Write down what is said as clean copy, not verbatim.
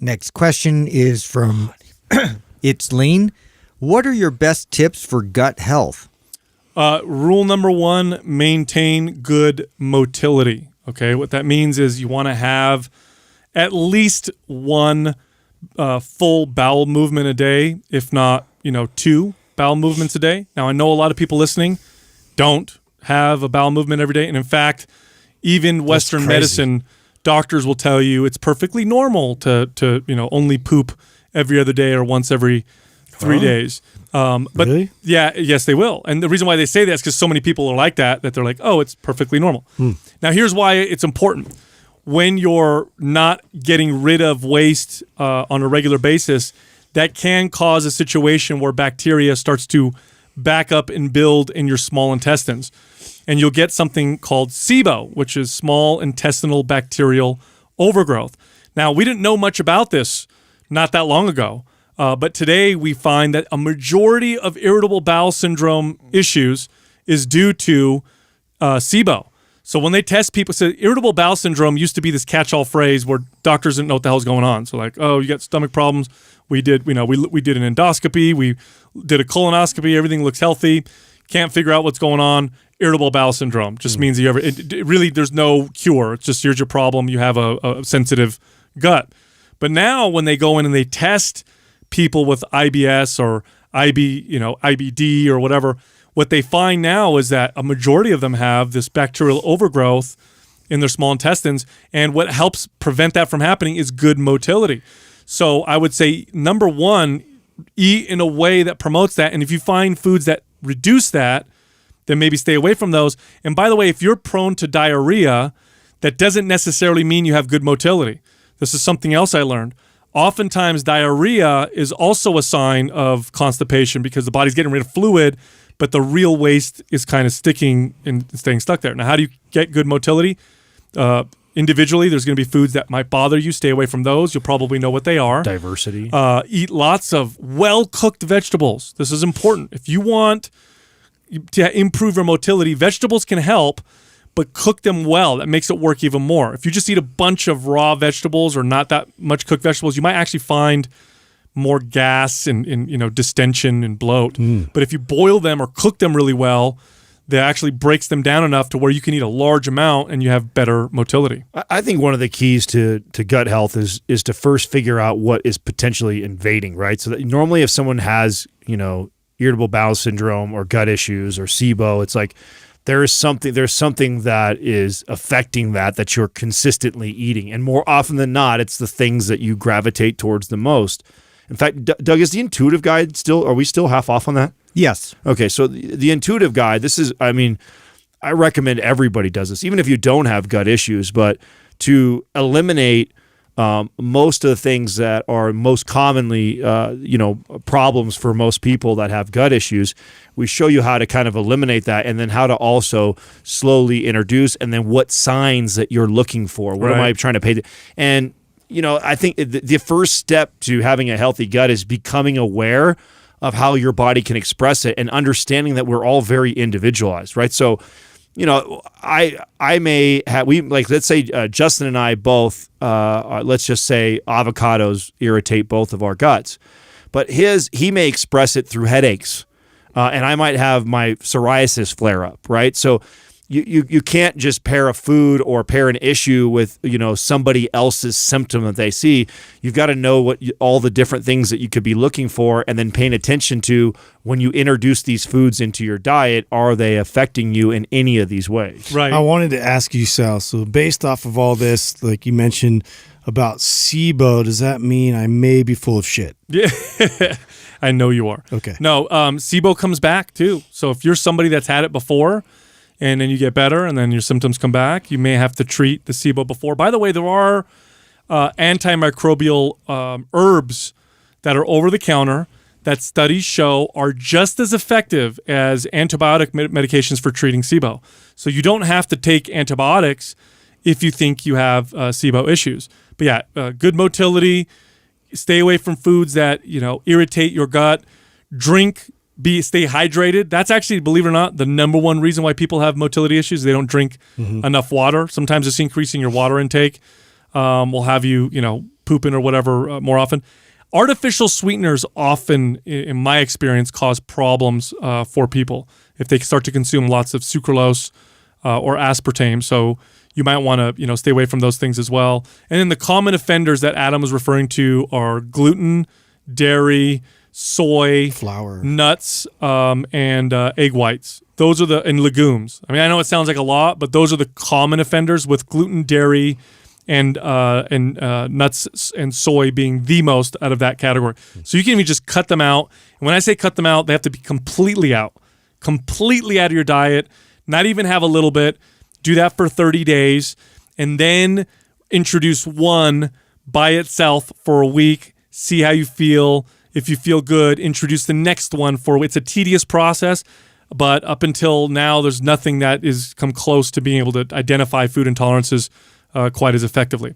Next question is from It's Lean. What are your best tips for gut health? Rule number 1, maintain good motility. Okay, what that means is you want to have at least one full bowel movement a day, if not, 2 bowel movements a day. Now, I know a lot of people listening don't have a bowel movement every day. And in fact, even Western medicine, doctors will tell you it's perfectly normal to only poop every other day or once every 3 days. But really? Yes, they will. And the reason why they say that is because so many people are like that they're like, oh, it's perfectly normal. Now, here's why it's important. When you're not getting rid of waste on a regular basis, that can cause a situation where bacteria starts to back up and build in your small intestines. And you'll get something called SIBO, which is small intestinal bacterial overgrowth. Now, we didn't know much about this not that long ago. But today we find that a majority of irritable bowel syndrome issues is due to SIBO. So when they test people, so irritable bowel syndrome used to be this catch-all phrase where doctors didn't know what the hell's going on. So like, oh, you got stomach problems. We did an endoscopy. We did a colonoscopy. Everything looks healthy. Can't figure out what's going on. Irritable bowel syndrome just means really there's no cure. It's just here's your problem. You have a sensitive gut. But now when they go in and they test people with IBS or IBD or whatever, what they find now is that a majority of them have this bacterial overgrowth in their small intestines, and what helps prevent that from happening is good motility. So I would say, number 1, eat in a way that promotes that, and if you find foods that reduce that, then maybe stay away from those. And by the way, if you're prone to diarrhea, that doesn't necessarily mean you have good motility. This is something else I learned. Oftentimes, diarrhea is also a sign of constipation because the body's getting rid of fluid, but the real waste is kind of sticking and staying stuck there. Now, how do you get good motility? Individually, there's going to be foods that might bother you. Stay away from those. You'll probably know what they are. Diversity. Eat lots of well-cooked vegetables. This is important. If you want to improve your motility, vegetables can help, but cook them well. That makes it work even more. If you just eat a bunch of raw vegetables or not that much cooked vegetables, you might actually find more gas and distension and bloat. But if you boil them or cook them really well, that actually breaks them down enough to where you can eat a large amount and you have better motility. I think one of the keys to gut health is to first figure out what is potentially invading, right? So that normally if someone has, irritable bowel syndrome or gut issues or SIBO, it's like there's something that is affecting that you're consistently eating. And more often than not, it's the things that you gravitate towards the most. In fact, Doug, is the intuitive guide are we still half off on that? Yes. Okay, so the intuitive guide, I recommend everybody does this, even if you don't have gut issues, but to eliminate most of the things that are most commonly, problems for most people that have gut issues. We show you how to kind of eliminate that, and then how to also slowly introduce, and then what signs that you're looking for. What am I trying to pay? And I think the first step to having a healthy gut is becoming aware of how your body can express it and understanding that we're all very individualized, right? So, I may have, let's say Justin and I both, let's just say avocados irritate both of our guts, but he may express it through headaches, and I might have my psoriasis flare up, right? So you can't just pair a food or pair an issue with somebody else's symptom that they see. You've got to know all the different things that you could be looking for, and then paying attention to when you introduce these foods into your diet. Are they affecting you in any of these ways? Right. I wanted to ask you, Sal. So based off of all this, like you mentioned about SIBO, does that mean I may be full of shit? Yeah. I know you are. Okay. No, SIBO comes back too. So if you're somebody that's had it before, and then you get better, and then your symptoms come back, you may have to treat the SIBO before. By the way, there are antimicrobial herbs that are over the counter that studies show are just as effective as antibiotic medications for treating SIBO. So you don't have to take antibiotics if you think you have SIBO issues. But yeah, good motility, stay away from foods that irritate your gut, stay hydrated. That's actually, believe it or not, the number one reason why people have motility issues. They don't drink enough water. Sometimes just increasing your water intake will have you, pooping or whatever more often. Artificial sweeteners often, in my experience, cause problems for people if they start to consume lots of sucralose or aspartame. So you might want to, stay away from those things as well. And then the common offenders that Adam was referring to are gluten, dairy, soy, flour, nuts, and egg whites. Those are and legumes. I mean, I know it sounds like a lot, but those are the common offenders, with gluten, dairy, and nuts and soy being the most out of that category. So you can even just cut them out. And when I say cut them out, they have to be completely out of your diet, not even have a little bit. Do that for 30 days, and then introduce one by itself for a week. See how you feel. If you feel good, introduce the next one it's a tedious process, but up until now, there's nothing that is come close to being able to identify food intolerances quite as effectively.